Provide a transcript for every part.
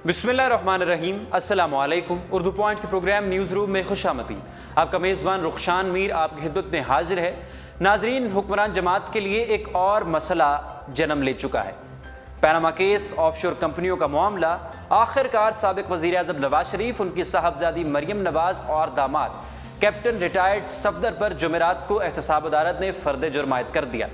बिस्मिल्लाहिर्रहमानिर्रहीम, अस्सलामु अलैकुम। उर्दू पॉइंट के प्रोग्राम न्यूज़ रूम में खुशामदीद। आपका मेज़बान रुखशान मीर आपकी खिदमत में हाजिर है। नाजरीन, हुक्मरान जमात के लिए एक और मसला जन्म ले चुका है। पैनामा केस, ऑफशोर कंपनियों का मामला। आखिरकार साबिक वज़ीर आज़म नवाज शरीफ, उनकी साहबजादी मरियम नवाज और दामाद कैप्टन रिटायर्ड सफदर पर जुमेरात को एहतसाब अदालत ने फ़र्द जुर्म आयद कर दिया।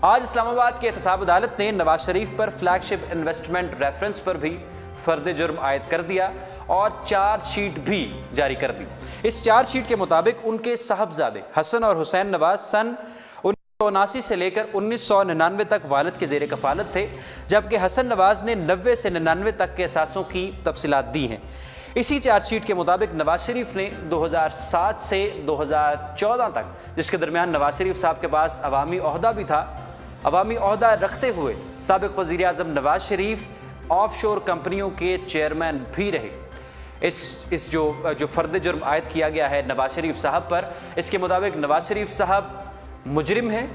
आज इस्लामाबाद की एहतसाब अदालत ने नवाज शरीफ पर फ्लैगशिप इन्वेस्टमेंट रेफरेंस पर भी फ़र्द जुर्म आयद कर दिया और चार्जशीट भी जारी कर दी। इस चार्जशीट के मुताबिक उनके साहबजादे हसन और हुसैन नवाज सन 1979 से लेकर 1999 तक वालिद के ज़ेर कफ़ालत थे, जबकि हसन नवाज ने 90 से 99 तक के असासों की तफसीलात दी हैं। इसी चार्जशीट के मुताबिक नवाज शरीफ ने 2007 से 2014 तक, जिसके दरमियान नवाज शरीफ साहब के पास अवामी ओहदा भी था, अवामी ओहदा रखते हुए साबिक वज़ीर आज़म नवाज शरीफ ऑफशोर कंपनियों के चेयरमैन भी रहे। इस जो फ़र्द जुर्म आयद किया गया है नवाज शरीफ साहब पर, इसके मुताबिक नवाज शरीफ साहब मुजरिम हैं।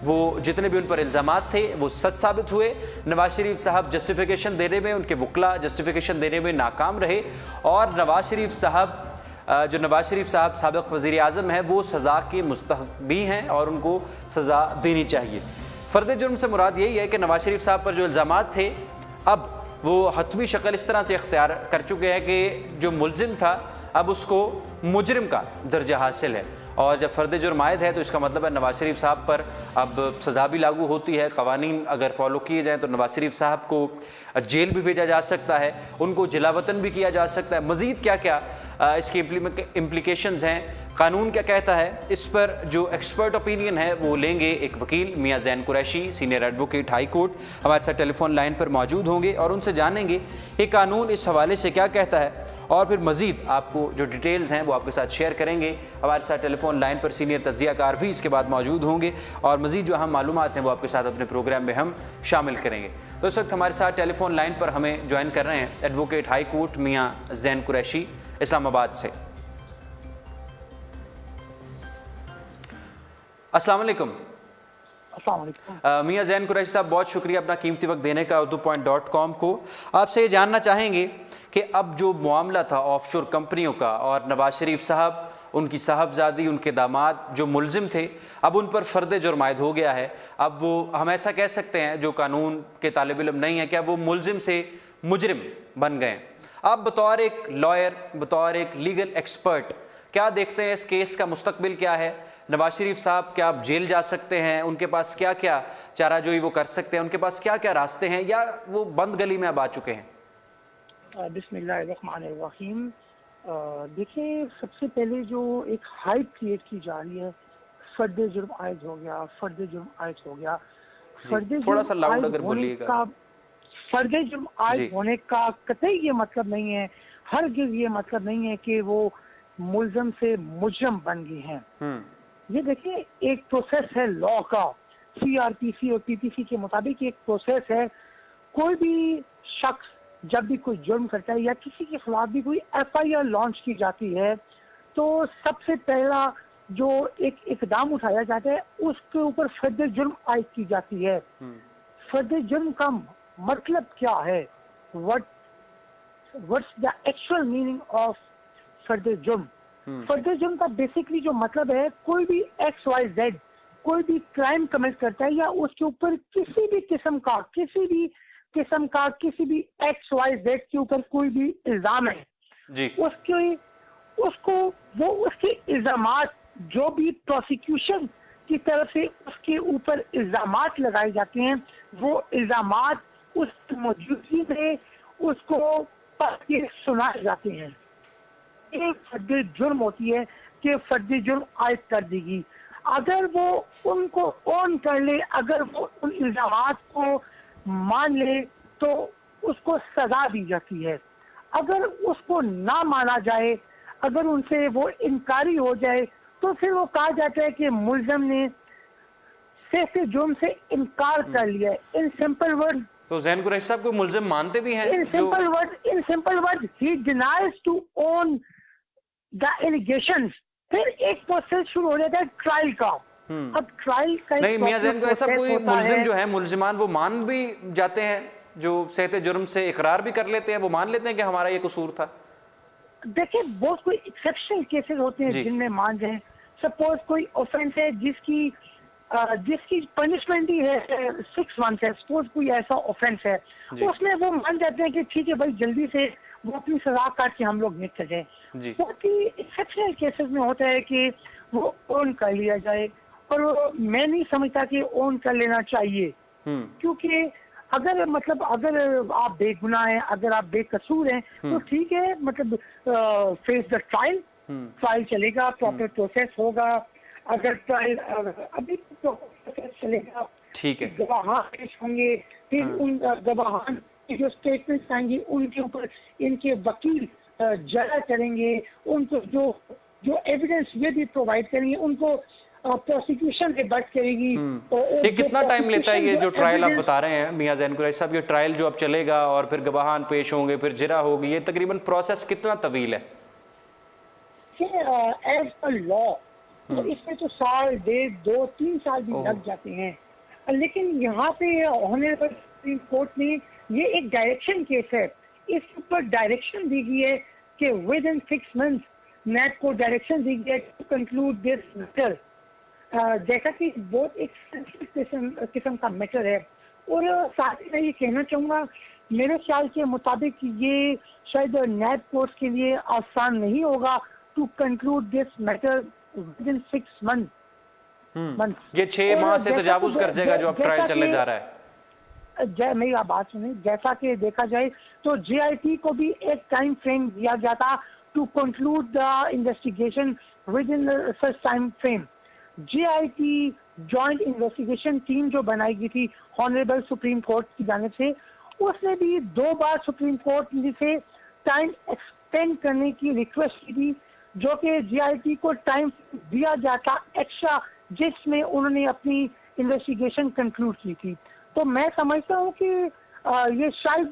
वो जितने भी उन पर इल्ज़ामात थे वो सच साबित हुए। नवाज शरीफ साहब जस्टिफिकेशन देने में, उनके वकला जस्टिफिकेशन देने में नाकाम रहे और नवाज शरीफ साहब साबिक़ वज़ीर आज़म हैं, वो सज़ा के मुस्तहक़ भी हैं और उनको सज़ा देनी चाहिए। फ़र्द जुर्म से मुराद यही है कि नवाज शरीफ साहब पर जो इल्ज़ामात थे, अब वो हतमी शक्ल इस तरह से इख्तियार कर चुके हैं कि जो मुलजिम था अब उसको मुजरिम का दर्जा हासिल है। और जब फ़र्द जुर्म आयद है तो इसका मतलब है नवाज शरीफ साहब पर अब सज़ा भी लागू होती है। क़वानीन अगर फॉलो किए जाएँ तो नवाज शरीफ साहब को जेल भी भेजा जा सकता है, उनको जिलावतन भी किया जा सकता है। मज़ीद क्या क्या इसकी इम्प्लीकेशंस हैं, कानून क्या कहता है, इस पर जो एक्सपर्ट ओपिनियन है वो लेंगे एक वकील Miyan Zain Qureshi, senior advocate high court, हमारे साथ टेलीफोन लाइन पर मौजूद होंगे और उनसे जानेंगे कि कानून इस हवाले से क्या कहता है और फिर मज़ीद आपको जो डिटेल्स हैं वो आपके साथ शेयर करेंगे। हमारे साथ टेलीफोन लाइन पर सीनियर तज्ज़ियाकार भी इसके बाद मौजूद होंगे और मज़ीद जो अहम मालूमात हैं वो आपके साथ अपने प्रोग्राम में हम शामिल करेंगे। तो इस वक्त हमारे साथ टेलीफोन लाइन पर हमें ज्वाइन कर रहे हैं एडवोकेट हाई कोर्ट मियां ज़ैन कुरैशी इस्लामाबाद से। अस्सलाम वालेकुम। मियां ज़ैन कुरैशी साहब, बहुत शुक्रिया अपना कीमती वक्त देने का urdupoint.com को। आपसे ये जानना चाहेंगे कि अब जो मामला था ऑफशोर कंपनियों का और नवाज शरीफ साहब, उनकी साहबजादी, उनके दामाद जो मुलजिम थे, अब उन पर फ़र्द जुर्म आयद हो गया है। अब वो हम ऐसा कह सकते हैं जो कानून के तालिब इल्म नहीं है, क्या वो मुलजिम से मुजरिम बन गए। आप बतौर एक लॉयर, बतौर एक लीगल एक्सपर्ट, क्या देखते हैं इस केस का मुस्तकबिल क्या है? नवाज शरीफ साहब क्या आप जेल जा सकते हैं? उनके पास क्या क्या चाराजोई वो कर सकते हैं? उनके पास क्या क्या रास्ते हैं या वो बंद गली में अब आ चुके हैं? बिस्मिल्लाहिर्रहमानिर्रहीम। देखिए, सबसे पहले जो एक हाइप क्रिएट की जा रही है, फर्द जुर्म आयद हो गया, फर्द जुर्म आयद हो गया, थोड़ा सा लाउड अगर बोलिएगा। फर्द जुर्म आयद होने का कतई ये मतलब नहीं है, हरगिज़ ये मतलब नहीं है कि वो मुलज़म से मुजरम बन गए हैं। ये देखिए, एक प्रोसेस है लॉ का, CRPC और PPC के मुताबिक एक प्रोसेस है। कोई भी शख्स जब भी कोई जुर्म करता है या किसी के खिलाफ भी कोई FIR लॉन्च की जाती है तो सबसे पहला जो एक इकदाम उठाया जाता है उसके ऊपर फर्द जुर्म आयद की जाती है। फर्द जुर्म का मतलब क्या है? What's the actual meaning of फर्द जुर्म? फर्द जुर्म का बेसिकली जो मतलब है, कोई भी XYZ कोई भी क्राइम कमिट करता है या उसके ऊपर किसी भी किस्म का किसी भी XYZ के ऊपर कोई भी इल्जाम है जी, उसके इल्जामात जो भी प्रोसिक्यूशन की तरफ से उसके ऊपर इल्जामात लगाए जाते हैं, वो इल्जामात उस मौजूदगी में उसको पढ़ के सुनाए जाते हैं। एक फर्द जुर्म होती है कि फर्द जुर्म आयद कर देगी। अगर वो उनको ऑन कर ले, अगर वो उन इल्जामात को मान ले तो उसको सजा दी जाती है। अगर उसको ना माना जाए, अगर उनसे वो इनकारी हो जाए तो फिर वो कहा जाता है कि मुलज़म ने से जुर्म से इनकार कर लिया। इन सिंपल वर्ड, तो ज़ैन कुरैशी साहब को मुलज़िम मानते भी हैं? इन सिंपल वर्ड ही denies to own the allegations. फिर एक प्रोसेस शुरू हो जाता है ट्रायल का। अब ट्रायल का नहीं, मियां ज़ैन कुरैशी साहब, कोई मुलजिम जो है, मुलजिमान वो मान भी जाते हैं जो सहते जुर्म से इकरार भी कर लेते हैं, वो मान लेते हैं कि हमारा ये कसूर था? देखिए, बहुत कोई एक्सेप्शनल केसेस होते हैं जी। जिनमें मान जाए। सपोज कोई ऑफेंस है जिसकी पनिशमेंट ही है 6 मंथ है, सपोज कोई ऐसा ऑफेंस है, जी। उसमें वो मान जाते हैं कि ठीक है भाई, जल्दी से वो अपनी सजा काट के हम लोग निकल जाए। जी। बहुत ही एक्सेप्शनल केसेस में होता है कि वो ओन कर लिया जाए, और मैं नहीं समझता कि ओन कर लेना चाहिए, क्योंकि अगर आप बेगुनाह हैं, अगर आप बेकसूर हैं, तो ठीक है, मतलब फेस द ट्रायल चलेगा, प्रॉपर प्रोसेस होगा। अगर ट्रायल अभी प्रोसेस चलेगा, ठीक है। गवाह पेश होंगे, फिर उन गवाहान की जो स्टेटमेंट्स आएंगी उनके ऊपर इनके वकील जरा करेंगे, उनको जो एविडेंस ये भी प्रोवाइड करेंगे, उनको प्रोसिक्यूशन रिबट करेगी। ये कितना टाइम लेता है, ये जो ट्रायल आप बता रहे हैं मियां ज़ैन कुरैशी साहब, ये ट्रायल जो अब चलेगा और फिर गवाहान पेश होंगे, फिर जिरा होगी, ये तकरीबन प्रोसेस कितना तवील है? एज पर लॉ तो इसमें तो साल, 1.5, 2, 3 साल भी लग जाते हैं। लेकिन यहाँ पे ऑनरेबल सुप्रीम कोर्ट ने ये एक डायरेक्शन केस है, इस पर डायरेक्शन दी गई है कि विद इन 6 मंथ्स नैब को डायरेक्शन दी गई है टू कंक्लूड दिस मैटर। जैसा कि बहुत एक सेंसिटिव किस्म का मैटर है, और साथ ही मैं ये कहना चाहूँगा, मेरे ख्याल के मुताबिक ये शायद नैब कोर्ट के लिए आसान नहीं होगा to conclude this matter within 6 month. ये 6 माह से तजावुज कर जाएगा जो अब ट्रायल चलने जा रहा है। मेरी आप बात सुनिए, जैसा कि देखा जाए तो JIT को भी एक टाइम फ्रेम दिया जाता to conclude the investigation within such time frame. JIT joint investigation team जो बनाई गई थी ऑनरेबल सुप्रीम कोर्ट की जानिब से, उसने भी 2 बार सुप्रीम कोर्ट से टाइम एक्सटेंड करने की रिक्वेस्ट की थी, जो कि JIT को टाइम दिया जाता एक्स्ट्रा, जिसमें उन्होंने अपनी इन्वेस्टिगेशन कंक्लूड की थी। तो मैं समझता हूँ कि ये शायद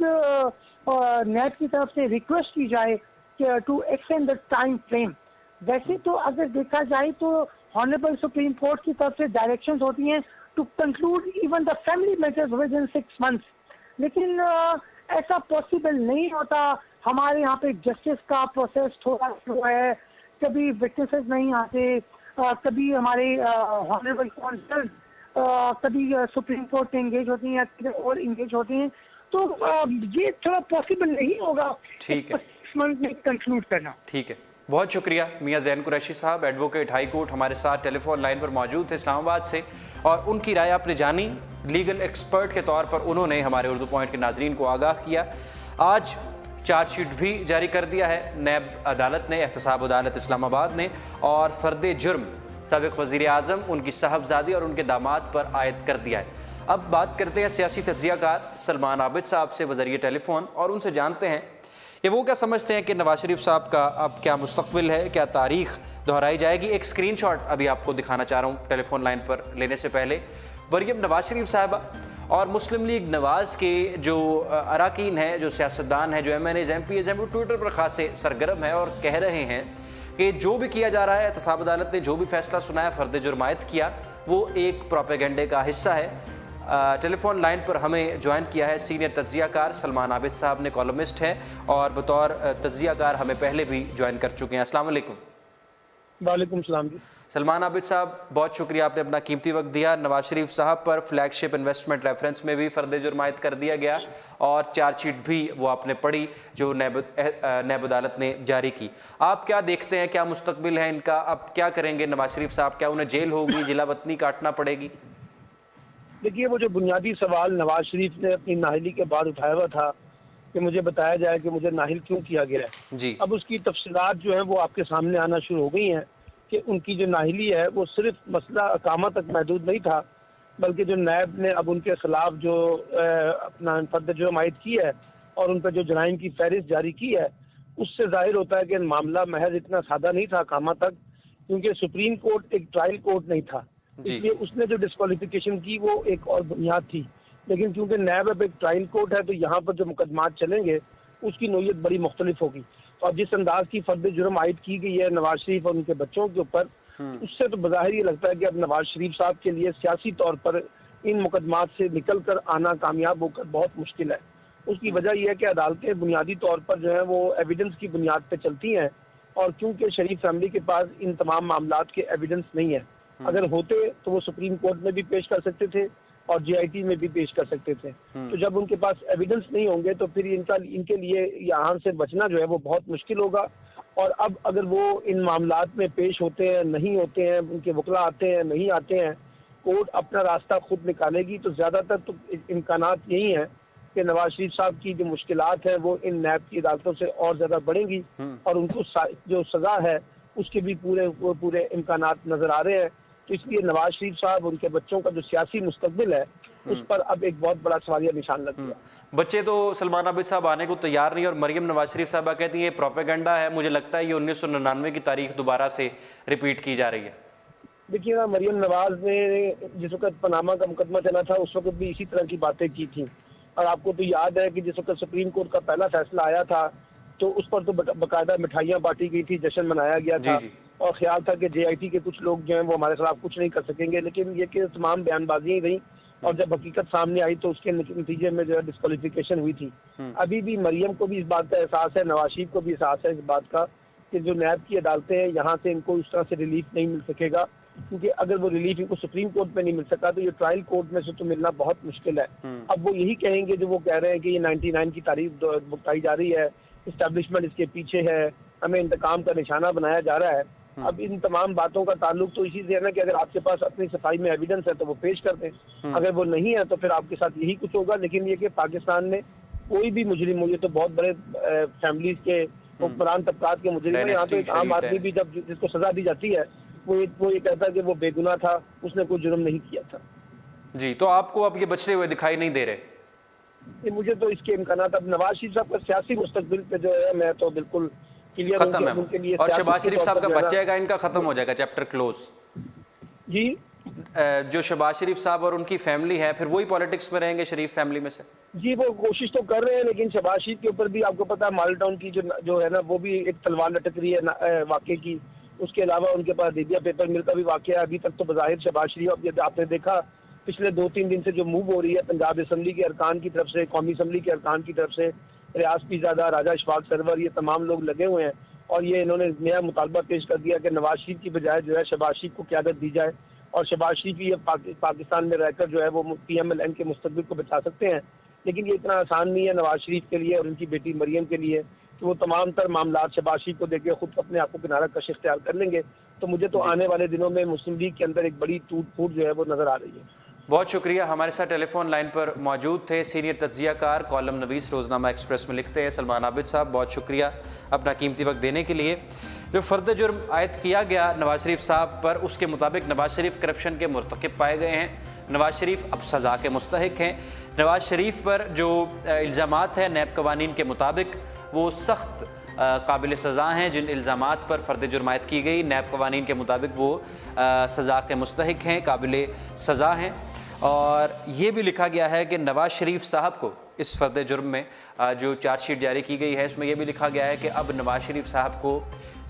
नैब की तरफ से रिक्वेस्ट की जाए कि to extend the time frame. वैसे तो अगर देखा जाए तो ऑनरेबल सुप्रीम कोर्ट की तरफ से डायरेक्शंस होती हैं to conclude even the family matters within 6 months, लेकिन ऐसा पॉसिबल नहीं होता। हमारे यहाँ पे जस्टिस का प्रोसेस थोड़ा स्लो है, कभी विटनेसेस नहीं आते, कभी हमारे ऑनरेबल काउंसिल कभी सुप्रीम कोर्ट में इंगेज होती हैं या और इंगेज होते हैं, तो ये थोड़ा पॉसिबल नहीं होगा ठीक है 6 मंथ में कंक्लूड करना। ठीक है, बहुत शुक्रिया मियां ज़ैन कुरैशी साहब, एडवोकेट हाई कोर्ट, हमारे साथ टेलीफोन लाइन पर मौजूद थे इस्लामाबाद से, और उनकी राय आपने जानी। लीगल एक्सपर्ट के तौर पर उन्होंने हमारे उर्दू पॉइंट के नाजरीन को आगाह किया। आज चार्जशीट भी जारी कर दिया है नैब अदालत ने, एहतसाब अदालत इस्लामाबाद ने, और फर्द जुर्म साबिक़ वज़ीर आज़म, उनकी साहबजादी और उनके दामाद पर आयद कर दिया है। अब बात करते हैं सियासी तज्ज़ियाकार सलमान आबिद साहब से बज़रिए टेलीफोन, और उनसे जानते हैं कि वो क्या समझते हैं कि नवाज शरीफ साहब का अब क्या मुस्तक़बिल है, क्या तारीख़ दोहराई जाएगी। एक स्क्रीनशॉट अभी आपको दिखाना चाह रहा हूँ टेलीफोन लाइन पर लेने से पहले। मरियम नवाज शरीफ साहबा और मुस्लिम लीग नवाज़ के जो अरकान हैं, जो सियासतदान हैं, जो MNAs MPs हैं, वो ट्विटर पर खासे सरगर्म है और कह रहे हैं कि जो भी किया जा रहा है, एहतसाब अदालत ने जो भी फैसला सुनाया, फ़र्द जुर्मायत किया, वो एक प्रोपेगेंडे का हिस्सा है। टेलीफोन लाइन पर हमें ज्वाइन किया है सीनियर तज्ज़ियाकार सलमान आबिद साहब ने, कॉलमिस्ट हैं और बतौर तज्ज़ियाकार हमें पहले भी ज्वाइन कर चुके हैं। अस्सलाम वालेकुम। वालेकुम सलाम जी। सलमान आबिद साहब, बहुत शुक्रिया, आपने अपना कीमती वक्त दिया। नवाज शरीफ साहब पर फ्लैगशिप इन्वेस्टमेंट रेफरेंस में भी फ़र्द जुर्मायत कर दिया गया, और चार्जशीट भी वो आपने पढ़ी जो नैब अदालत ने जारी की। आप क्या देखते हैं, क्या मुस्तकबिल है इनका, अब क्या करेंगे नवाज शरीफ साहब? क्या उन्हें जेल होगी, जिला वतनी काटना पड़ेगी? देखिए, वो जो बुनियादी सवाल नवाज शरीफ ने अपनी नाहली के बाद उठाया हुआ था कि मुझे बताया जाए कि मुझे नाहिल क्यों किया गया है जी। अब उसकी तफसीलात जो है वो आपके सामने आना शुरू हो गई हैं कि उनकी जो नाहिली है वो सिर्फ मसला अकामा तक महदूद नहीं था, बल्कि जो नैब ने अब उनके खिलाफ जो अपना फर्द जुर्मायत की है और उन पर जो जराइम की फहरिस्त जारी की है, उससे जाहिर होता है कि मामला महज इतना सादा नहीं था अकामा तक, क्योंकि सुप्रीम कोर्ट एक ट्रायल कोर्ट नहीं था, इसलिए उसने जो डिस्क्वालिफिकेशन की वो एक और बुनियाद थी। लेकिन क्योंकि नैब अब एक ट्रायल कोर्ट है, तो यहाँ पर जो मुकदमात चलेंगे उसकी नोयत बड़ी मुख्तलिफ होगी। तो अब जिस अंदाज की फर्द जुर्म आयद की गई है नवाज शरीफ और उनके बच्चों के ऊपर, उससे तो बज़ाहिर ये लगता है कि अब नवाज शरीफ साहब के लिए सियासी तौर पर इन मुकदमात से निकल कर आना कामयाब होकर बहुत मुश्किल है। उसकी वजह यह है कि अदालतें बुनियादी तौर पर जो है वो एविडेंस की बुनियाद पर चलती हैं, और क्योंकि शरीफ फैमिली के पास इन तमाम मामलात के एविडेंस नहीं है। अगर होते तो वो सुप्रीम कोर्ट में भी पेश कर सकते थे और JIT में भी पेश कर सकते थे। तो जब उनके पास एविडेंस नहीं होंगे तो फिर इनके लिए यहाँ से बचना जो है वो बहुत मुश्किल होगा। और अब अगर वो इन मामलात में पेश होते हैं, नहीं होते हैं, उनके वकला आते हैं, नहीं आते हैं, कोर्ट अपना रास्ता खुद निकालेगी, तो ज़्यादातर तो इम्कानात यही हैं कि नवाज शरीफ साहब की जो मुश्किलात है वो इन नैब की अदालतों से और ज़्यादा बढ़ेंगी, और उनको जो सज़ा है उसके भी पूरे इम्कानात नज़र आ रहे हैं। तो इसलिए नवाज शरीफ साहब, उनके बच्चों का जो सियासी मुस्तकबिल है उस पर अब एक बहुत बड़ा सवालिया निशान लग गया। बच्चे तो सलमान आबिद साहब आने को तैयार नहीं, और मरियम नवाज शरीफ साहबा कहती है प्रोपेगेंडा है। मुझे लगता है ये 1999 की तारीख दोबारा से रिपीट की जा रही है। देखिए ना, मरियम नवाज ने जिस वक्त पनामा का मुकदमा चला था उस वक्त भी इसी तरह की बातें की थी, और आपको तो याद है कि जिस वक्त सुप्रीम कोर्ट का पहला फैसला आया था तो उस पर तो बाकायदा मिठाइयाँ बांटी गई थी, जश्न मनाया गया था, और ख्याल था कि JIT के कुछ लोग जो हैं वो हमारे खिलाफ कुछ नहीं कर सकेंगे। लेकिन ये कि तमाम बयानबाजियां रही, और जब हकीकत सामने आई तो उसके नतीजे में जो है डिस्क्वालिफिकेशन हुई थी। अभी भी मरियम को भी इस बात का एहसास है, नवाज शरीफ को भी एहसास है इस बात का कि जो नैब की अदालतें हैं यहाँ से इनको उस तरह से रिलीफ नहीं मिल सकेगा, क्योंकि अगर वो रिलीफ इनको सुप्रीम कोर्ट में नहीं मिल सका तो ये ट्रायल कोर्ट में से तो मिलना बहुत मुश्किल है। अब वो यही कहेंगे जो वो कह रहे हैं कि ये 99 की तारीख बताई जा रही है, इस्टेब्लिशमेंट इसके पीछे है, हमें इंतकाम का निशाना बनाया जा रहा है। अब इन तमाम बातों का ताल्लुक तो इसी से है ना कि अगर आपके पास अपनी सफाई में एविडेंस है तो वो पेश कर दें, अगर वो नहीं है तो फिर आपके साथ यही कुछ होगा। लेकिन ये कि पाकिस्तान में कोई भी मुजरिम हो, ये तो बहुत बड़े फैमिलीज के हुक्मरान तबकात के मुजरिम है, यहाँ तो एक आम आदमी भी जब जिसको सजा दी जाती है वो ये कहता है कि वो बेगुनाह था, उसने कोई जुर्म नहीं किया था। जी, तो आपको अब ये बचते हुए दिखाई नहीं दे रहे? मुझे तो इसके इम्कानात अब नवाज शरीफ साहब का सियासी मुस्तकबिल पे जो है मैं तो बिल्कुल खत्म है उनके लिए। और शहबाज शरीफ साहब का बचेगा, इनका खत्म हो जाएगा, चैप्टर क्लोज। जी, जो शहबाज शरीफ साहब और उनकी फैमिली है फिर वही पॉलिटिक्स में रहेंगे शरीफ फैमिली में से? जी, वो कोशिश तो कर रहे हैं, लेकिन शहबाज शरीफ के ऊपर भी आपको पता है माल टाउन की जो है ना वो भी एक तलवार लटक रही है वाकई की। उसके अलावा उनके पास दिव्या पेपर मिल का भी वाकया है। अभी तक तो बज़ाहिर शहबाज शरीफ, आपने देखा पिछले 2-3 दिन से जो मूव हो रही है पंजाब असम्बली के अरकान की तरफ से, कौमी असम्बली के अरकान की तरफ से, रियाज पीरजादा, राजा इशफाक सरवर, ये तमाम लोग लगे हुए हैं, और ये इन्होंने नया मुतालबा पेश कर दिया कि नवाज शरीफ की बजाय जो है शहबाज शरीफ को क़यादत दी जाए, और शहबाज शरीफ ये पाकिस्तान में रहकर जो है वो PMLN के मुस्तकबिल को बचा सकते हैं। लेकिन ये इतना आसान नहीं है नवाज शरीफ के लिए और उनकी बेटी मरियम के लिए कि वो तमाम तर मामलात शहबाज शरीफ को देकर खुद अपने आप को किनारा कश इख्तियार कर लेंगे। तो मुझे तो आने वाले दिनों में मुस्लिम लीग के अंदर एक बड़ी टूट फूट जो है वो नजर आ रही है। बहुत शुक्रिया। हमारे साथ टेलीफोन लाइन पर मौजूद थे सीनियर तज्जियाकार, कॉलम नवीस, रोजनामा एक्सप्रेस में लिखते हैं, सलमान आबिद साहब। बहुत शुक्रिया अपना कीमती वक्त देने के लिए। जो फ़र्द जुर्म आयद किया गया नवाज शरीफ साहब पर, उसके मुताबिक नवाज शरीफ करप्शन के मुर्तकिब पाए गए हैं। नवाज शरीफ अब सज़ा के मुस्तहिक हैं। नवाज शरीफ पर जो इल्ज़ामात हैं नैब कवानीन के मुताबिक वो सख्त काबिल सज़ा हैं। जिन इल्ज़ामात पर फ़र्द जुर्म आयद की गई नैब कवानीन के मुताबिक वो सज़ा के मुस्तहिक हैं, काबिल सज़ा हैं। और ये भी लिखा गया है कि नवाज शरीफ साहब को इस फ़र्द जुर्म में जो चार्जशीट जारी की गई है इसमें यह भी लिखा गया है कि अब नवाज शरीफ साहब को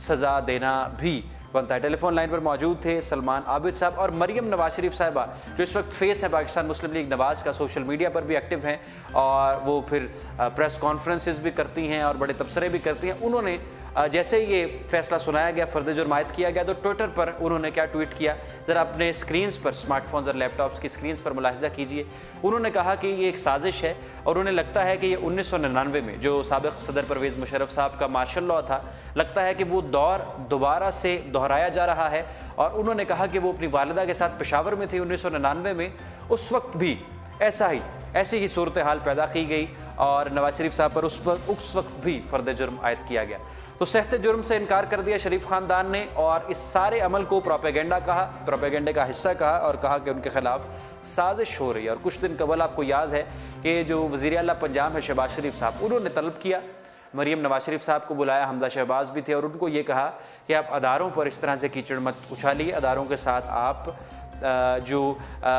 सज़ा देना भी बनता है। टेलीफोन लाइन पर मौजूद थे सलमान आबिद साहब और मरियम नवाज शरीफ साहिबा, जो इस वक्त फेस है पाकिस्तान मुस्लिम लीग नवाज़ का, सोशल मीडिया पर भी एक्टिव हैं और वो फिर प्रेस कॉन्फ्रेंसेस भी करती हैं और बड़े तबसरे भी करती हैं। उन्होंने जैसे ये फैसला सुनाया गया, फ़र्द जुर्म आयद किया गया, तो ट्विटर पर उन्होंने क्या ट्वीट किया, ज़रा अपने स्क्रीन्स पर, स्मार्टफोन्स और लैपटॉप्स की स्क्रीन्स पर मुलाहिज़ा कीजिए। उन्होंने कहा कि ये एक साजिश है और उन्हें लगता है कि ये 1999 में जो साबिक़ सदर परवेज़ मुशर्रफ साहब का मार्शल लॉ था, लगता है कि वो दौर दोबारा से दोहराया जा रहा है। और उन्होंने कहा कि वो अपनी वालिदा के साथ पेशावर में थी 1999 में, उस वक्त भी ऐसी ही सूरत हाल पैदा की गई और नवाज शरीफ साहब पर उस वक्त भी फ़र्द जुर्म आयद किया गया। तो सहते जुर्म से इनकार कर दिया शरीफ ख़ानदान ने और इस सारे अमल को प्रोपेगेंडा कहा, प्रोपेगेंडे का हिस्सा कहा और कहा कि उनके खिलाफ साजिश हो रही है। और कुछ दिन कबल आपको याद है कि जो वज़ीर आला पंजाब है शहबाज शरीफ साहब, उन्होंने तलब किया, मरियम नवाज शरीफ साहब को बुलाया, हमजा शहबाज भी थे, और उनको ये कहा कि आप अदारों पर इस तरह से कीचड़ मत उछालिए, अदारों के साथ आप जो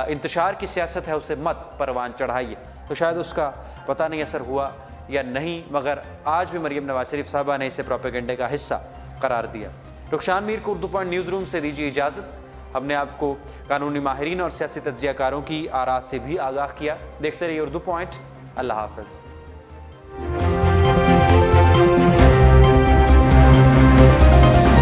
इंतशार की सियासत है उसे मत परवान चढ़ाइए। तो शायद उसका पता नहीं असर हुआ या नहीं, मगर आज भी मरियम नवाज शरीफ साहबा ने इसे प्रोपेगेंडे का हिस्सा करार दिया। रुखशान मीर को उर्दू पॉइंट न्यूज़ रूम से दीजिए इजाज़त। हमने आपको कानूनी माहिरीन और सियासी तज्जियाकारों की आरा से भी आगाह किया। देखते रहिए उर्दू पॉइंट। अल्लाह हाफ़िज़।